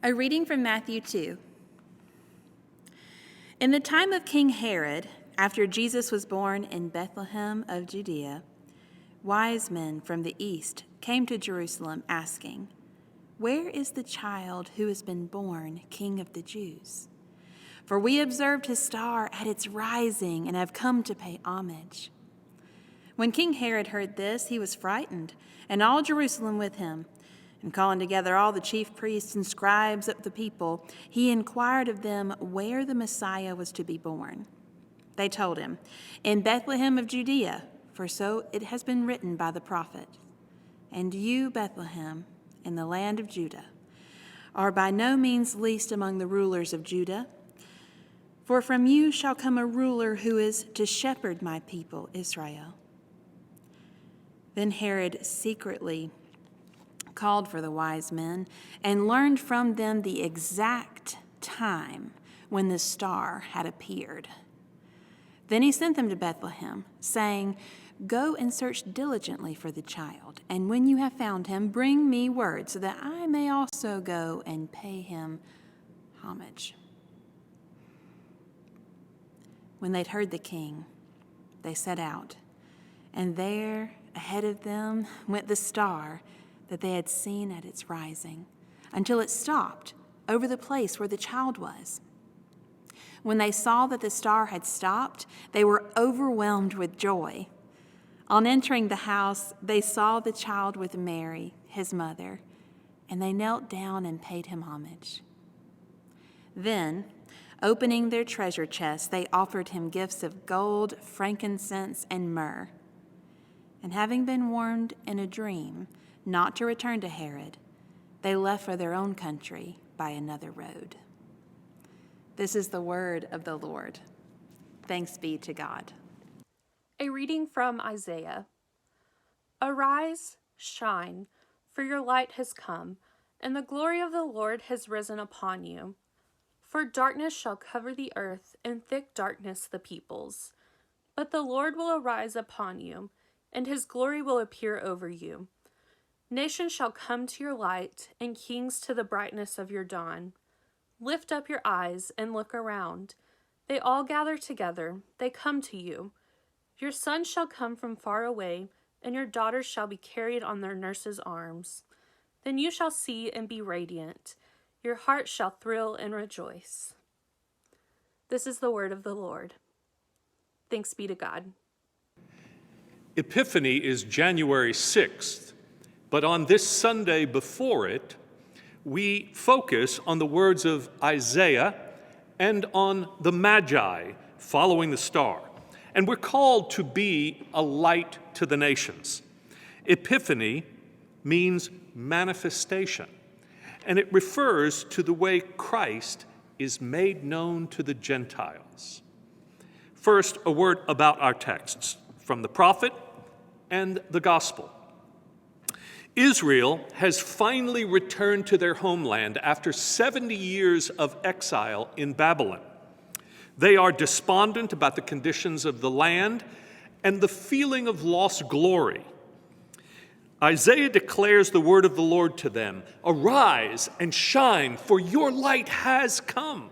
A reading from Matthew 2. In the time of King Herod, after Jesus was born in Bethlehem of Judea, wise men from the east came to Jerusalem asking, "Where is the child who has been born King of the Jews? For we observed his star at its rising and have come to pay homage." When King Herod heard this, he was frightened, and all Jerusalem with him. And calling together all the chief priests and scribes of the people, he inquired of them where the Messiah was to be born. They told him, "In Bethlehem of Judea, for so it has been written by the prophet. And you, Bethlehem, in the land of Judah, are by no means least among the rulers of Judah. For from you shall come a ruler who is to shepherd my people Israel." Then Herod secretly called for the wise men and learned from them the exact time when the star had appeared. Then he sent them to Bethlehem, saying, "Go and search diligently for the child, and when you have found him, bring me word so that I may also go and pay him homage." When they'd heard the king, they set out, and there ahead of them went the star that they had seen at its rising, until it stopped over the place where the child was. When they saw that the star had stopped, they were overwhelmed with joy. On entering the house, they saw the child with Mary, his mother, and they knelt down and paid him homage. Then, opening their treasure chests, they offered him gifts of gold, frankincense, and myrrh. And having been warned in a dream not to return to Herod, they left for their own country by another road. This is the word of the Lord. Thanks be to God. A reading from Isaiah. Arise, shine, for your light has come, and the glory of the Lord has risen upon you. For darkness shall cover the earth, and thick darkness the peoples. But the Lord will arise upon you, and his glory will appear over you. Nations shall come to your light, and kings to the brightness of your dawn. Lift up your eyes and look around. They all gather together, they come to you. Your sons shall come from far away, and your daughters shall be carried on their nurses' arms. Then you shall see and be radiant. Your heart shall thrill and rejoice. This is the word of the Lord. Thanks be to God. Epiphany is January 6th, but on this Sunday before it, we focus on the words of Isaiah and on the Magi following the star. And we're called to be a light to the nations. Epiphany means manifestation, and it refers to the way Christ is made known to the Gentiles. First, a word about our texts from the prophet and the gospel. Israel has finally returned to their homeland after 70 years of exile in Babylon. They are despondent about the conditions of the land and the feeling of lost glory. Isaiah declares the word of the Lord to them, "Arise and shine, for your light has come."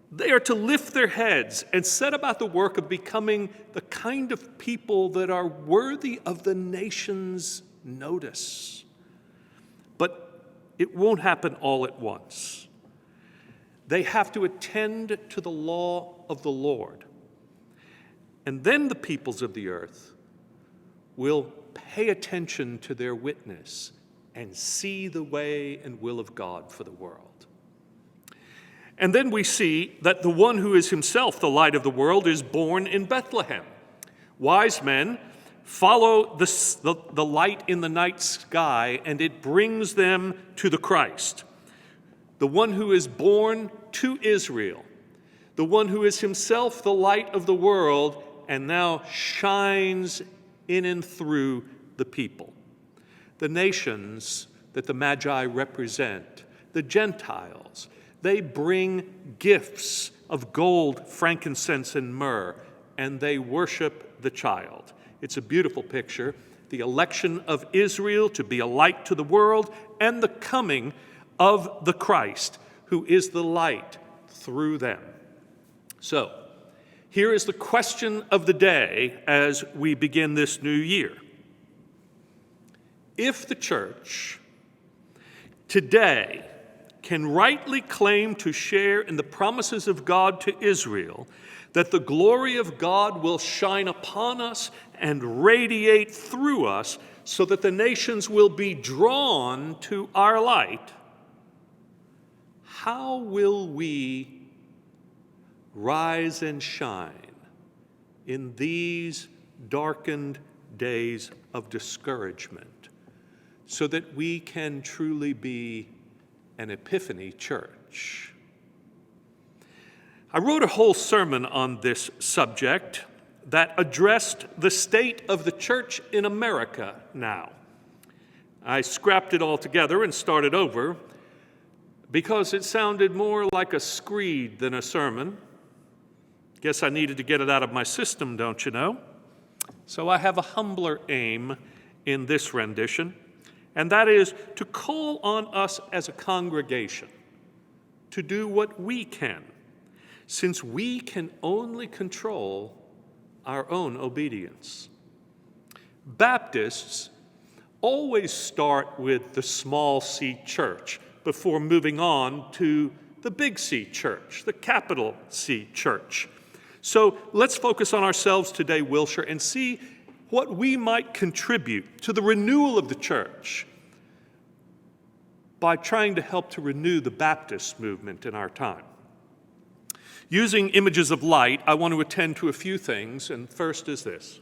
They are to lift their heads and set about the work of becoming the kind of people that are worthy of the nation's notice. But it won't happen all at once. They have to attend to the law of the Lord. And then the peoples of the earth will pay attention to their witness and see the way and will of God for the world. And then we see that the one who is himself the light of the world is born in Bethlehem. Wise men follow the light in the night sky, and it brings them to the Christ, the one who is born to Israel, the one who is himself the light of the world and now shines in and through the people. The nations that the Magi represent, the Gentiles, they bring gifts of gold, frankincense, and myrrh, and they worship the child. It's a beautiful picture, the election of Israel to be a light to the world and the coming of the Christ, who is the light through them. So, here is the question of the day as we begin this new year. If the church today can rightly claim to share in the promises of God to Israel, that the glory of God will shine upon us and radiate through us so that the nations will be drawn to our light, how will we rise and shine in these darkened days of discouragement so that we can truly be an Epiphany church? I wrote a whole sermon on this subject that addressed the state of the church in America now. I scrapped it all together and started over because it sounded more like a screed than a sermon. Guess I needed to get it out of my system, don't you know? So I have a humbler aim in this rendition, and that is to call on us as a congregation to do what we can, since we can only control our own obedience. Baptists always start with the small C church before moving on to the big C church, the capital C church. So let's focus on ourselves today, Wilshire, and see what we might contribute to the renewal of the church by trying to help to renew the Baptist movement in our time. Using images of light, I want to attend to a few things, and first is this.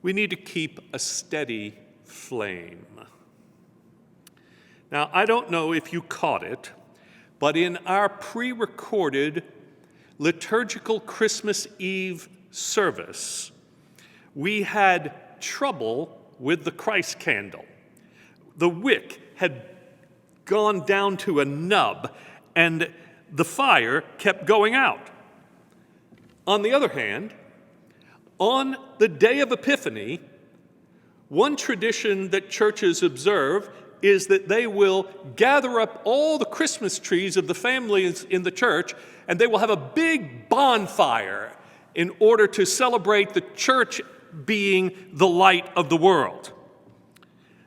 We need to keep a steady flame. Now, I don't know if you caught it, but in our pre-recorded liturgical Christmas Eve service, we had trouble with the Christ candle. The wick had gone down to a nub, and the fire kept going out. On the other hand, on the day of Epiphany, one tradition that churches observe is that they will gather up all the Christmas trees of the families in the church, and they will have a big bonfire in order to celebrate the church being the light of the world.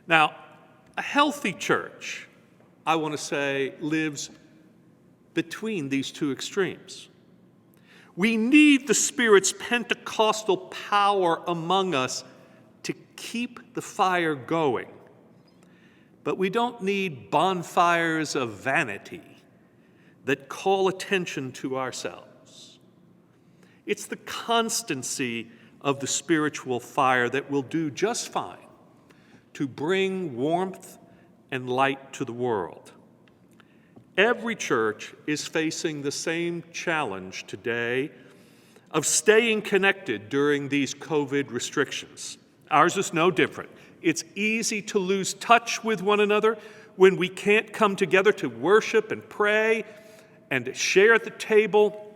Now, a healthy church, I want to say, lives between these two extremes. We need the Spirit's Pentecostal power among us to keep the fire going. But we don't need bonfires of vanity that call attention to ourselves. It's the constancy of the spiritual fire that will do just fine to bring warmth and light to the world. Every church is facing the same challenge today of staying connected during these COVID restrictions. Ours is no different. It's easy to lose touch with one another when we can't come together to worship and pray and to share at the table,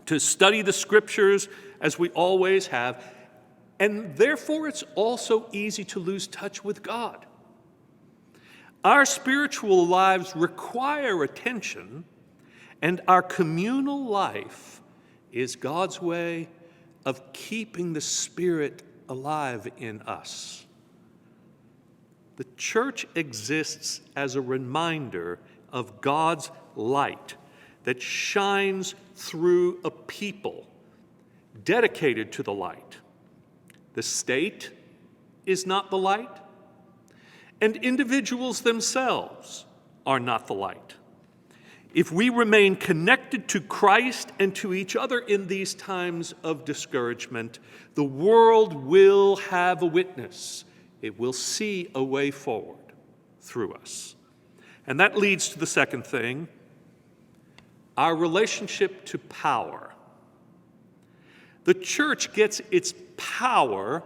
to study the scriptures as we always have. And therefore, it's also easy to lose touch with God. Our spiritual lives require attention, and our communal life is God's way of keeping the Spirit alive in us. The church exists as a reminder of God's light that shines through a people dedicated to the light. The state is not the light, and individuals themselves are not the light. If we remain connected to Christ and to each other in these times of discouragement, the world will have a witness. It will see a way forward through us. And that leads to the second thing, our relationship to power. The church gets its power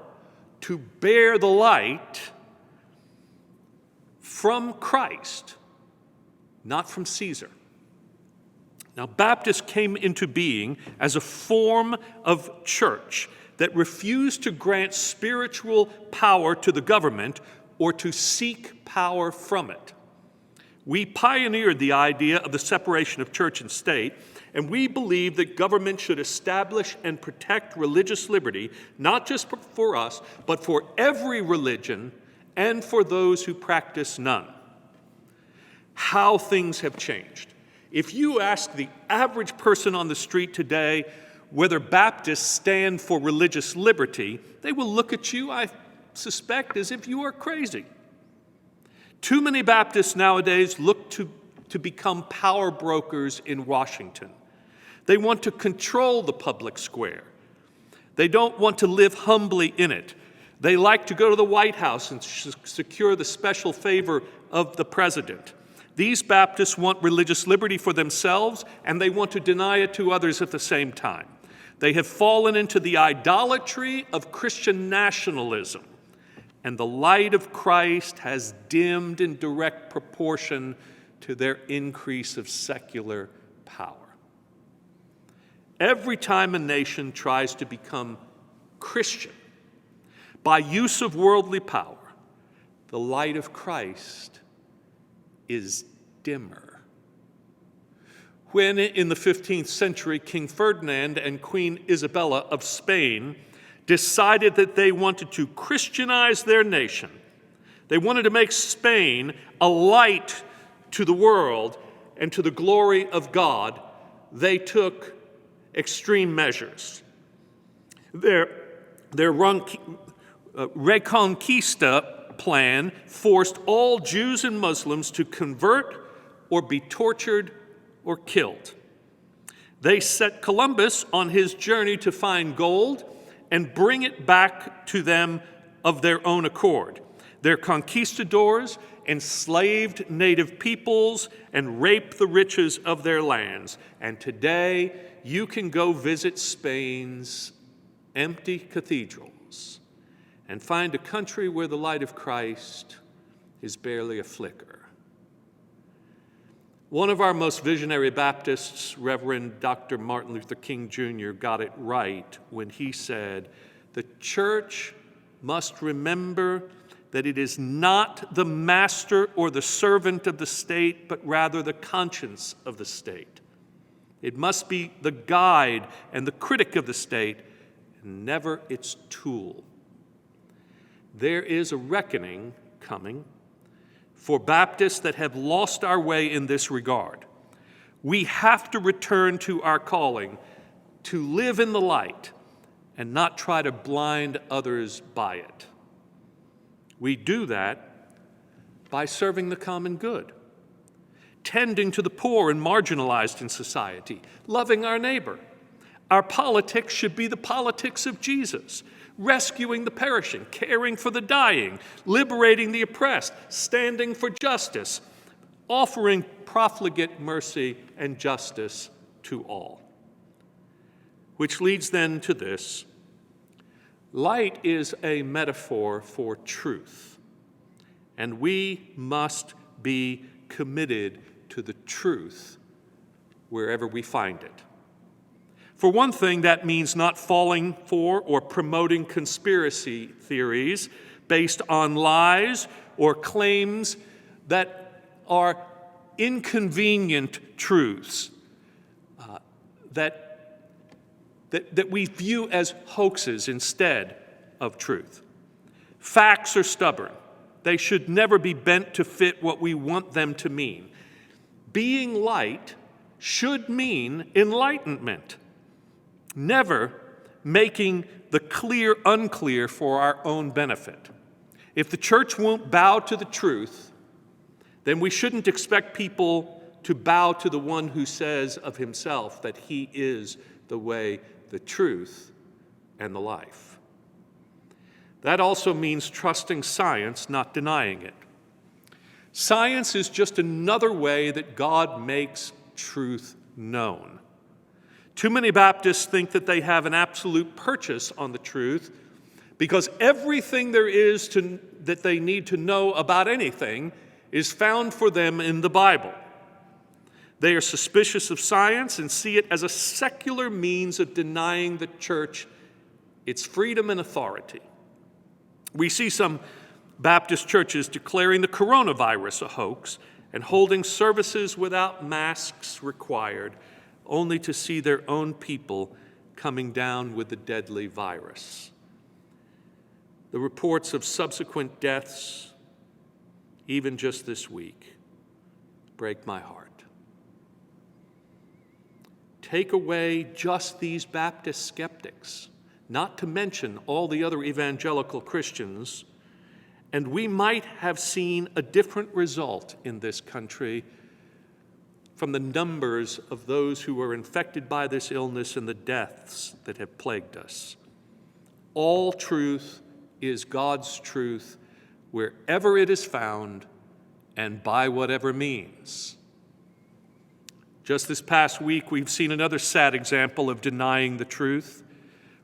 to bear the light from Christ, not from Caesar. Now, Baptists came into being as a form of church that refused to grant spiritual power to the government or to seek power from it. We pioneered the idea of the separation of church and state, and we believe that government should establish and protect religious liberty, not just for us, but for every religion and for those who practice none. How things have changed. If you ask the average person on the street today whether Baptists stand for religious liberty, they will look at you, I suspect, as if you are crazy. Too many Baptists nowadays look to become power brokers in Washington. They want to control the public square. They don't want to live humbly in it. They like to go to the White House and secure the special favor of the president. These Baptists want religious liberty for themselves, and they want to deny it to others at the same time. They have fallen into the idolatry of Christian nationalism, and the light of Christ has dimmed in direct proportion to their increase of secular power. Every time a nation tries to become Christian by use of worldly power, the light of Christ is dimmer. When in the 15th century, King Ferdinand and Queen Isabella of Spain decided that they wanted to Christianize their nation, they wanted to make Spain a light to the world and to the glory of God, they took extreme measures. Their Reconquista plan forced all Jews and Muslims to convert or be tortured or killed. They set Columbus on his journey to find gold and bring it back to them of their own accord. Their conquistadors enslaved native peoples and raped the riches of their lands. And today, you can go visit Spain's empty cathedrals and find a country where the light of Christ is barely a flicker. One of our most visionary Baptists, Reverend Dr. Martin Luther King Jr., got it right when he said, "The church must remember that it is not the master or the servant of the state, but rather the conscience of the state. It must be the guide and the critic of the state, and never its tool." There is a reckoning coming for Baptists that have lost our way in this regard. We have to return to our calling to live in the light and not try to blind others by it. We do that by serving the common good, tending to the poor and marginalized in society, loving our neighbor. Our politics should be the politics of Jesus, rescuing the perishing, caring for the dying, liberating the oppressed, standing for justice, offering profligate mercy and justice to all. Which leads then to this. Light is a metaphor for truth, and we must be committed to the truth wherever we find it. For one thing, that means not falling for or promoting conspiracy theories based on lies or claims that are inconvenient truths that we view as hoaxes instead of truth. Facts are stubborn. They should never be bent to fit what we want them to mean. Being light should mean enlightenment, never making the clear unclear for our own benefit. If the church won't bow to the truth, then we shouldn't expect people to bow to the one who says of himself that he is the way, the truth, and the life. That also means trusting science, not denying it. Science is just another way that God makes truth known. Too many Baptists think that they have an absolute purchase on the truth because everything there is that they need to know about anything is found for them in the Bible. They are suspicious of science and see it as a secular means of denying the church its freedom and authority. We see some Baptist churches declaring the coronavirus a hoax and holding services without masks required, only to see their own people coming down with the deadly virus. The reports of subsequent deaths, even just this week, break my heart. Take away just these Baptist skeptics, not to mention all the other evangelical Christians, and we might have seen a different result in this country from the numbers of those who are infected by this illness and the deaths that have plagued us. All truth is God's truth wherever it is found and by whatever means. Just this past week, we've seen another sad example of denying the truth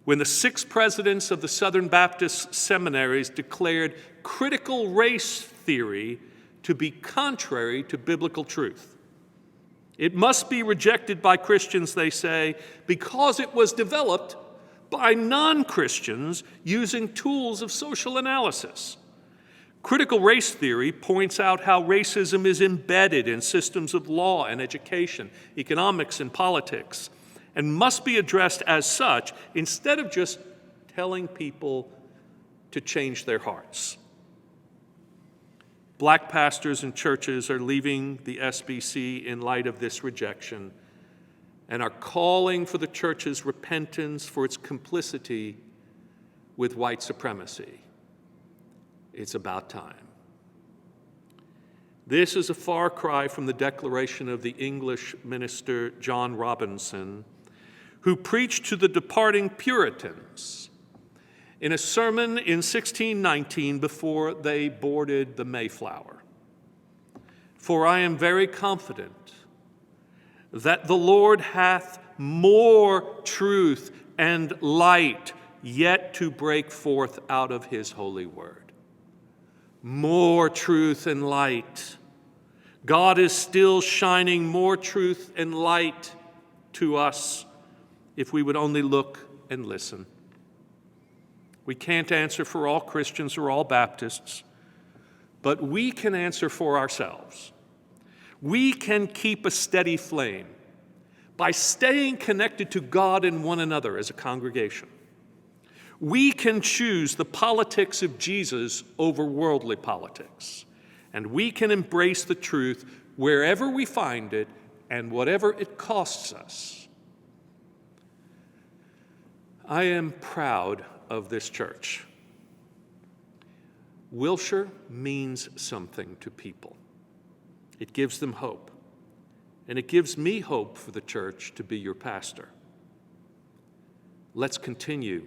when the 6 presidents of the Southern Baptist seminaries declared critical race theory to be contrary to biblical truth. It must be rejected by Christians, they say, because it was developed by non-Christians using tools of social analysis. Critical race theory points out how racism is embedded in systems of law and education, economics and politics, and must be addressed as such instead of just telling people to change their hearts. Black pastors and churches are leaving the SBC in light of this rejection and are calling for the church's repentance for its complicity with white supremacy. It's about time. This is a far cry from the declaration of the English minister John Robinson, who preached to the departing Puritans in a sermon in 1619 before they boarded the Mayflower. For I am very confident that the Lord hath more truth and light yet to break forth out of his holy word. More truth and light. God is still shining more truth and light to us if we would only look and listen. We can't answer for all Christians or all Baptists, but we can answer for ourselves. We can keep a steady flame by staying connected to God and one another as a congregation. We can choose the politics of Jesus over worldly politics, and we can embrace the truth wherever we find it and whatever it costs us. I am proud of this church. Wilshire means something to people. It gives them hope, and it gives me hope for the church to be your pastor. Let's continue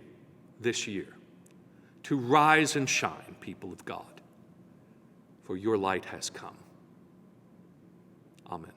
this year to rise and shine, people of God, for your light has come. Amen.